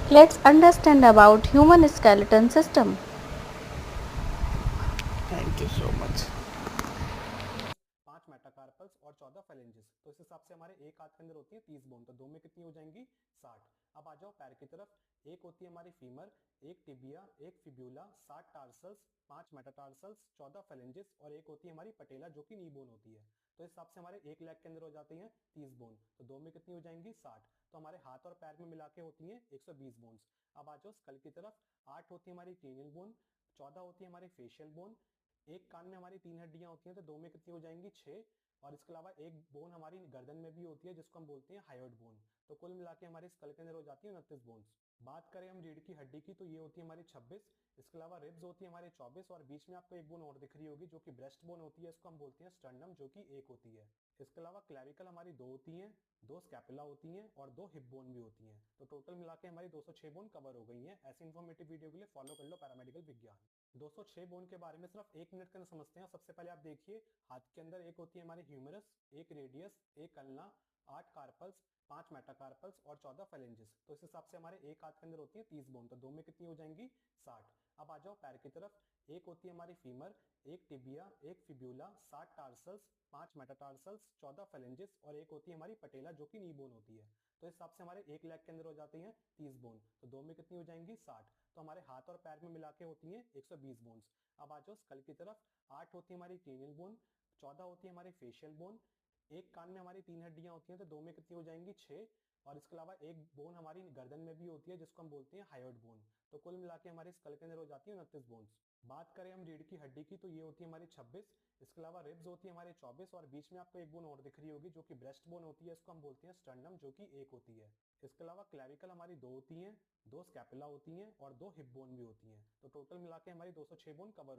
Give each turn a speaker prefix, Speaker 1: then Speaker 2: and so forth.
Speaker 1: Let's understand about human skeleton system.
Speaker 2: Thank you so much.
Speaker 3: 5 metacarpals और 14 phalanges. तो इस हिसाब से हमारे एक हाथ के अंदर होती है 30 बोन, तो दो में कितनी हो जाएंगी 60। अब आ जाओ पैर की तरफ। एक होती है हमारी फीमर, एक टिबिया, एक फिब्यूला, 60 टार्सल्स, 5 मेटाटार्सल्स, 14 फेलेंजेस और एक होती है हमारी पटेला जो कि नी बोन होती है। तो इस हिसाब से हमारे एक लेग के अंदर हो जाती हैं 30 बोन, तो दो में कितनी हो जाएंगी 60। तो हमारे हाथ और पैर में मिला के होती हैं 120 बोन्स। अब आ जाओ स्कल की तरफ। 8 होती है हमारी क्रेनियल बोन, 14 होती है हमारी फेशियल बोन, एक कान में हमारी 3 हड्डियां होती हैं, तो दो में कितनी हो जाएंगी 6। और इसके अलावा एक बोन हमारी गर्दन में भी होती है जिसको हम बोलते हैं हायोइड बोन। तो कुल मिला के हमारी स्कल के अंदर हो जाती है 29 बोन्स। बात करें हम रीढ़ की हड्डी की, तो ये होती है हमारी 26। इसके अलावा रिब्स होती है हमारे 24 और बीच में आपको एक बोन और दिख रही होगी जो कि ब्रेस्ट बोन होती है, इसको हम बोलते हैं स्टर्नम जो कि एक होती है। इसके अलावा क्लैविकल हमारी दो होती हैं, दो स्कैपुला होती हैं और दो हिप बोन भी होती हैं। तो टोटल मिला के हमारी 206 बोन कवर हो गई हैं। ऐसी इन्फॉर्मेटिव वीडियो के लिए फॉलो कर लो पैरामेडिकल विज्ञान। 206 बोन के बारे में सिर्फ एक मिनट के अंदर समझते हैं। सबसे पहले आप देखिए, हाथ के अंदर एक होती है हमारी ह्यूमरस, एक रेडियस, एक अल्ना, 8 कार्पल्स, 5 मेटाकार्पल्स और 14 फेलेंजेस। तो इस हिसाब से हमारे एक हाथ के अंदर होती है 30 बोन, तो दो में कितनी हो जाएंगी 60। अब आ जाओ पैर की तरफ। एक होती है हमारी फीमर, एक टिबिया, एक फिब्यूला, 60 टार्सल्स, 5 मेटाटार्सल्स, 14 फेलेंजेस और एक होती है हमारी पटेला जो कि नी बोन होती है। तो इस हिसाब से हमारे एक लेग के अंदर हो जाती हैं 30 बोन, तो दो में कितनी हो जाएंगी 60। तो हमारे हाथ और पैर में मिला के होती हैं 120 बोन्स। अब आ जाओ स्कल की तरफ। 8 होती है हमारी क्रेनियल बोन, 14 होती है हमारी फेशियल बोन, एक कान में हमारी 3 हड्डियां होती हैं, तो दो में कितनी हो जाएंगी 6। और इसके अलावा एक बोन हमारी गर्दन में भी होती है जिसको हम बोलते हैं हायोइड बोन। तो कुल मिला के हमारे स्कल के अंदर हो जाती है 29 बोन्स। बात करें हम रीढ़ की हड्डी की, तो ये होती है हमारी 26। इसके अलावा रिब्स होती है हमारे 24 और बीच में आपको एक बोन और दिख रही होगी जो कि ब्रेस्ट बोन होती है, इसको हम बोलते हैं स्टर्नम जो कि एक होती है। इसके अलावा क्लैविकल हमारी दो होती हैं, दो स्कैपुला होती हैं और दो हिप बोन भी होती हैं। तो टोटल मिला के हमारी 206 बोन कवर